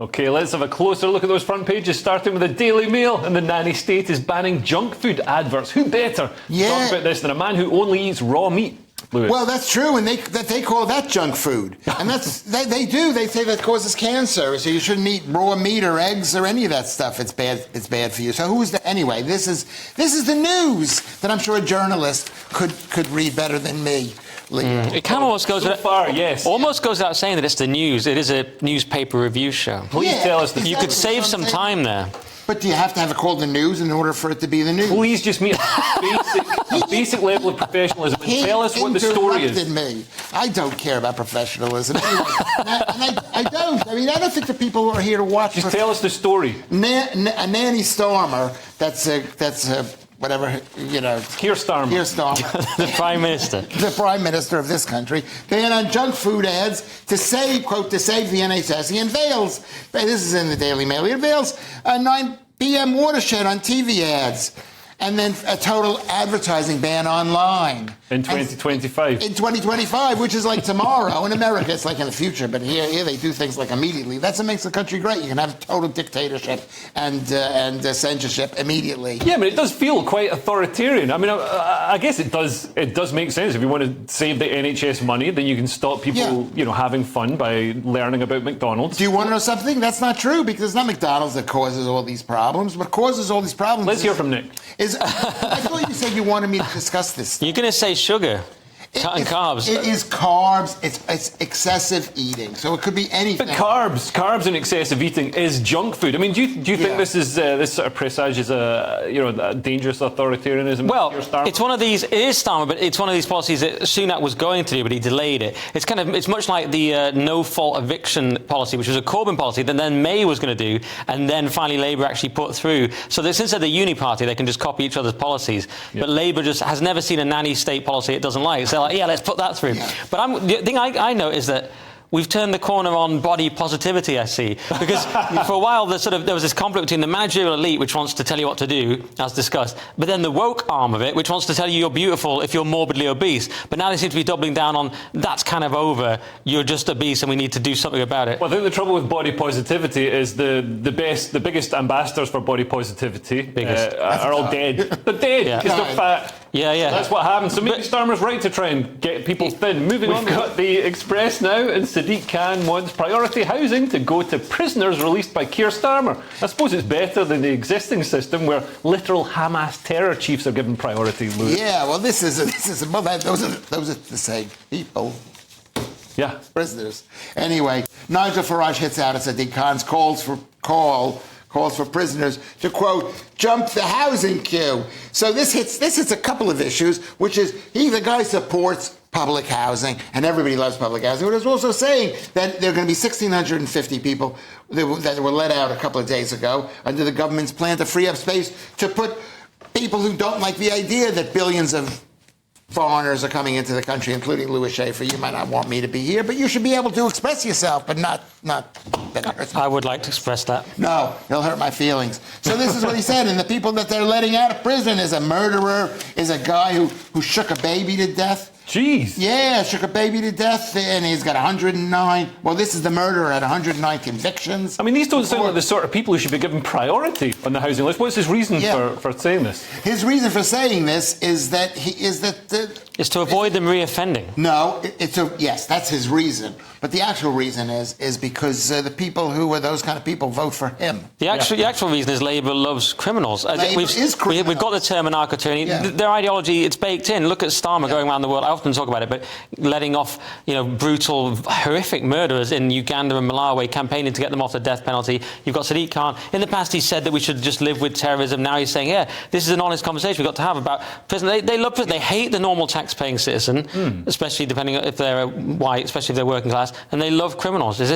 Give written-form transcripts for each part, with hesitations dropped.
OK, let's have a closer look at those front pages, starting with the Daily Mail. And the nanny state is banning junk food adverts. Who better to talk about this than a man who only eats raw meat? Lewis. Well, that's true, and they call that junk food, and they do. They say that causes cancer, so you shouldn't eat raw meat or eggs or any of that stuff. It's bad. It's bad for you. So who's the anyway? This is the news that I'm sure a journalist could read better than me. It kind of almost goes almost goes without saying that it's the news. It is a newspaper review show. Please tell us you could save some time there. But do you have to have it called the news in order for it to be the news? Please just meet a basic level of professionalism and tell us what the story is. Me. I don't care about professionalism. Anyway, I don't. I mean, I don't think the people who are here to watch. Just tell us the story. A nanny Starmer. That's a whatever, you know. Kearse Starmer. The Prime Minister. The Prime Minister of this country. Ban on junk food ads to save, quote, to save the NHS. He unveils, this is in the Daily Mail, he unveils a 9 p.m. watershed on TV ads. And then a total advertising ban online. In 2025. In 2025, which is like tomorrow. In America, it's like in the future, but here they do things like immediately. That's what makes the country great. You can have total dictatorship and censorship immediately. Yeah, but it does feel quite authoritarian. I mean, I guess it does make sense. If you want to save the NHS money, then you can stop people, having fun by learning about McDonald's. Do you want to know something? That's not true, because it's not McDonald's that causes all these problems. What causes all these problems Let's hear from Nick. I thought you said you wanted me to discuss this. You're going to say sugar. Cutting carbs. It is carbs. It's excessive eating. So it could be anything. But carbs and excessive eating is junk food. I mean, do you think this is this sort of presages a dangerous authoritarianism? Well, it's one of these. It is Starmer, but it's one of these policies that Sunak was going to do, but he delayed it. It's much like the no-fault eviction policy, which was a Corbyn policy that then May was going to do, and then finally Labour actually put through. So that since they're the uni party, they can just copy each other's policies. Yep. But Labour just has never seen a nanny state policy it doesn't like. So let's put that through. Yeah. But the thing I know is that we've turned the corner on body positivity, I see. Because for a while, there was this conflict between the managerial elite, which wants to tell you what to do, as discussed, but then the woke arm of it, which wants to tell you you're beautiful if you're morbidly obese. But now they seem to be doubling down on that's kind of over. You're just obese and we need to do something about it. Well, I think the trouble with body positivity is the biggest ambassadors for body positivity are all dead. They're dead because they're fat. Yeah. That's what happens. So maybe Starmer's right to try and get people thin. Moving on, we've got the Express now, and Sadiq Khan wants priority housing to go to prisoners released by Keir Starmer. I suppose it's better than the existing system where literal Hamas terror chiefs are given priority, Lewis. Yeah, well, those are the same people. Yeah. Prisoners. Anyway, Nigel Farage hits out at Sadiq Khan's calls for prisoners to, quote, jump the housing queue. So this hits a couple of issues, which is the guy supports public housing, and everybody loves public housing. But he's also saying that there are going to be 1,650 people that were let out a couple of days ago under the government's plan to free up space to put people who don't like the idea that billions of foreigners are coming into the country, including Lewis Schaffer. You might not want me to be here, but you should be able to express yourself, but not that it hurts me. I would like to express that. No, it'll hurt my feelings. So this is what he said, and the people that they're letting out of prison is a murderer, is a guy who shook a baby to death. Jeez. Yeah, shook a baby to death, and he's got 109. Well, this is the murderer at 109 convictions. I mean, these don't sound like the sort of people who should be given priority on the housing list. What's his reason for saying this? His reason for saying this is that it's to avoid them reoffending. No, yes, that's his reason. But the actual reason is because the people who are those kind of people vote for him. The actual reason is Labour loves criminals. We've got the term anarcho-tyranny. Yeah. Their ideology, it's baked in. Look at Starmer going around the world. I often talk about it, but letting off brutal, horrific murderers in Uganda and Malawi, campaigning to get them off the death penalty. You've got Sadiq Khan. In the past, he said that we should just live with terrorism. Now he's saying, this is an honest conversation we've got to have about prison. They love prison. They hate the normal tax-paying citizen, especially depending if they're white, especially if they're working class, and they love criminals. Is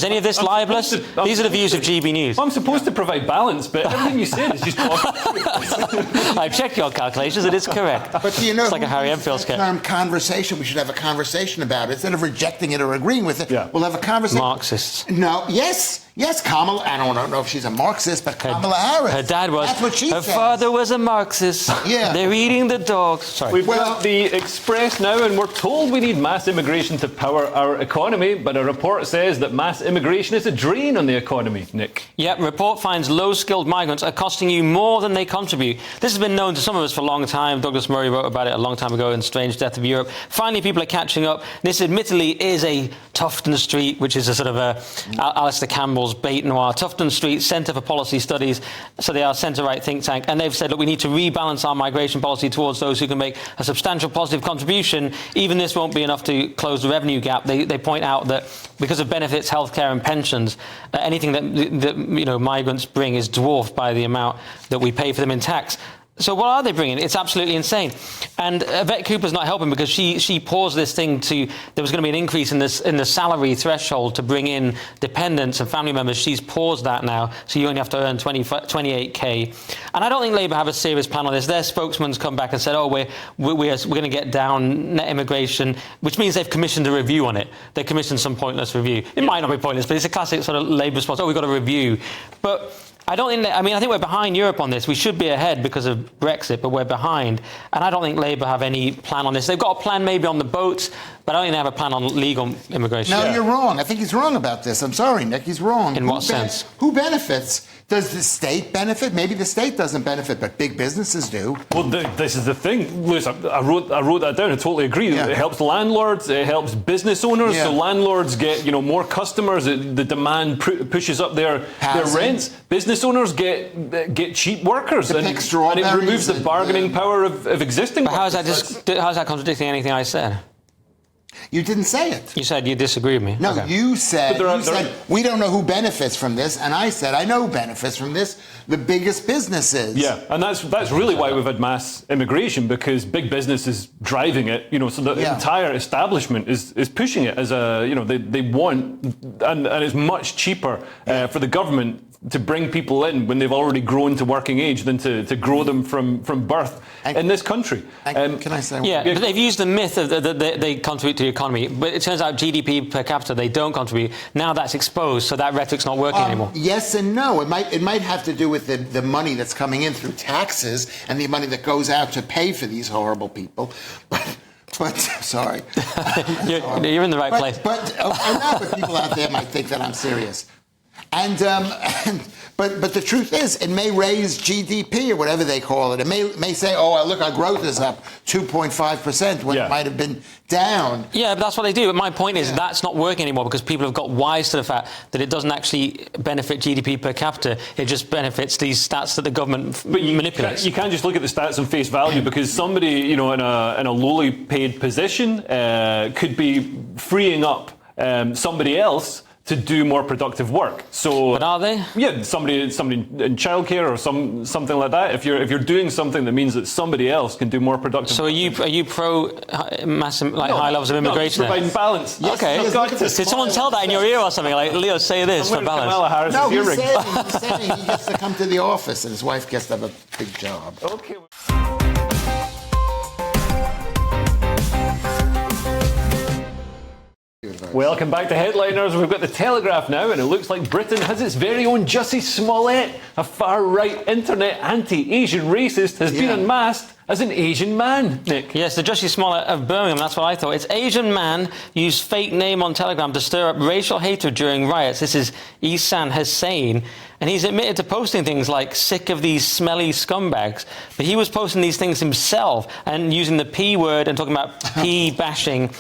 any of this libelous? These are the views of GB News. I'm supposed to provide balance, but everything you said is just I checked your calculations, it is correct. But it's like a Harry Enfield sketch. Conversation. We should have a conversation about it instead of rejecting it or agreeing with it. Yeah. We'll have a conversation. Marxists. No. Yes. Yes, Kamala. I don't know if she's a Marxist, but Kamala Harris. Her dad was. That's what she Her says. father was a Marxist. Yeah. They're eating the dogs. Sorry. We've got the Express now, and we're told we need mass immigration to power our economy, but a report says that mass immigration is a drain on the economy, Nick. Yep, report finds low-skilled migrants are costing you more than they contribute. This has been known to some of us for a long time. Douglas Murray wrote about it a long time ago in Strange Death of Europe. Finally, people are catching up. This admittedly is a Tufton Street, which is a sort of a Alistair Campbell's bait noir. Tufton Street Centre for Policy Studies, so they are centre-right think tank, and they've said, look, we need to rebalance our migration policy towards those who can make a substantial positive contribution. Even this won't be enough to close the revenue gap. They point out that because of benefits, healthcare and pensions, anything that migrants bring is dwarfed by the amount that we pay for them in tax. So what are they bringing? It's absolutely insane. And Yvette Cooper's not helping because she paused this thing there was going to be an increase in the salary threshold to bring in dependents and family members. She's paused that now, so you only have to earn 28k. And I don't think Labour have a serious plan on this. Their spokesman's come back and said, we're going to get down net immigration, which means they've commissioned a review on it. They commissioned some pointless review. It might not be pointless, but it's a classic sort of Labour response. We've got a review. But I think we're behind Europe on this. We should be ahead because of Brexit, but we're behind. And I don't think Labour have any plan on this. They've got a plan maybe on the boats, but I don't think they have a plan on legal immigration. No, you're wrong. I think he's wrong about this. I'm sorry, Nick. He's wrong. In what sense? Who benefits? Does the state benefit? Maybe the state doesn't benefit, but big businesses do. Well, this is the thing, Lewis. I wrote that down. I totally agree. Yeah. It helps landlords. It helps business owners. Yeah. So landlords get more customers. The demand pushes up their rents. Business owners get cheap workers, and it removes the bargaining power of existing. But how's that contradicting anything I said? You didn't say it. You said you disagree with me. No, okay. you said we don't know who benefits from this, and I said I know who benefits from this. The biggest businesses. Yeah, and that's really why we've had mass immigration, because big business is driving it. So the entire establishment is pushing it as they want, and it's much cheaper for the government to bring people in when they've already grown to working age than to grow them from birth in this country. Can I say one? Yeah, but they've used the myth of that they contribute to the economy, but it turns out GDP per capita, they don't contribute. Now that's exposed, so that rhetoric's not working anymore. Yes and no. It might have to do with the money that's coming in through taxes and the money that goes out to pay for these horrible people. But sorry. You're in the right place. But people out there might think that I'm serious. But the truth is, it may raise GDP or whatever they call it. It may say, look, our growth is up 2.5% when it might have been down. Yeah, but that's what they do. But my point is that's not working anymore because people have got wise to the fact that it doesn't actually benefit GDP per capita. It just benefits these stats that the government manipulates. You can't just look at the stats on face value because somebody, in a lowly paid position could be freeing up somebody else to do more productive work. So, but are they? Yeah, somebody in childcare or something like that. If you're doing something that means that somebody else can do more productive. So are you pro massive high levels of immigration? No, providing balance. Yes, okay. Did someone tell that in your ear or something? Like, Leo, say this for balance. Kamala Harris no, he's saying he gets to come to the office and his wife gets to have a big job. Okay. Welcome back to Headliners. We've got the Telegraph now, and it looks like Britain has its very own Jussie Smollett. A far-right internet anti-Asian racist has been unmasked as an Asian man, Nick. Yes, the Jussie Smollett of Birmingham, that's what I thought. It's Asian man used fake name on Telegram to stir up racial hatred during riots. This is Ihsan Hussain, and he's admitted to posting things like sick of these smelly scumbags, but he was posting these things himself and using the P word and talking about P bashing.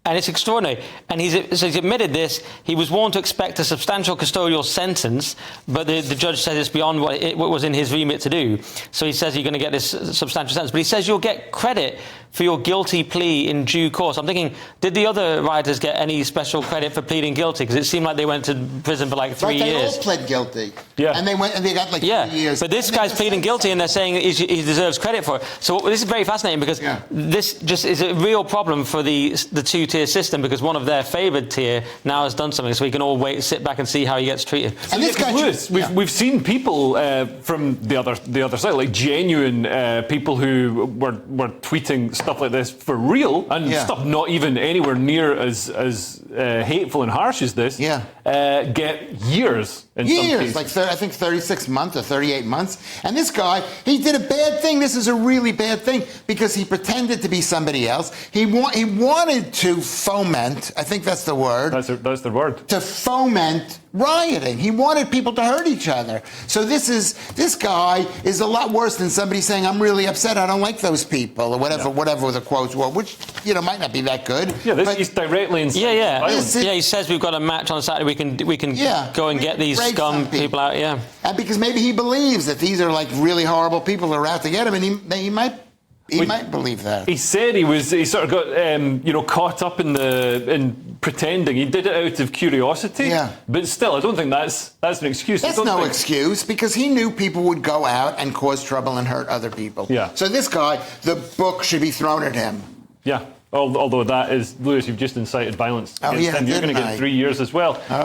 And it's extraordinary. And he's admitted this. He was warned to expect a substantial custodial sentence, but the judge said it's beyond what was in his remit to do. So he says you're going to get this substantial sentence. But he says you'll get credit for your guilty plea in due course. I'm thinking, did the other rioters get any special credit for pleading guilty? Because it seemed like they went to prison for like 3 years. They all pled guilty. Yeah. And they got like 3 years. But this guy's pleading guilty and they're saying he deserves credit for it. So this is very fascinating because this just is a real problem for the two two-tier system because one of their favoured tier now has done something, so we can all sit back and see how he gets treated. And this guy, Lewis, we've seen people from the other side, like genuine people who were tweeting stuff like this for real, and stuff not even anywhere near as hateful and harsh as this. Get years. In some cases. Like I think 36 months or 38 months. And this guy, he did a bad thing. This is a really bad thing because he pretended to be somebody else. He wanted to foment, I think that's the word. That's the word. To foment rioting. He wanted people to hurt each other. So this guy is a lot worse than somebody saying, I'm really upset, I don't like those people, or whatever the quotes were, which, might not be that good. Yeah, he's directly inciting violence. He says we've got a match on Saturday, we can go and get these scum people out, And because maybe he believes that these are like really horrible people who are out to get him, and he might believe that. He said he sort of got caught up in pretending. He did it out of curiosity. But still, I don't think that's an excuse. That's no excuse because he knew people would go out and cause trouble and hurt other people. So this guy, the book should be thrown at him. Although that is, Lewis, you've just incited violence against him. You're going to get 3 years as well.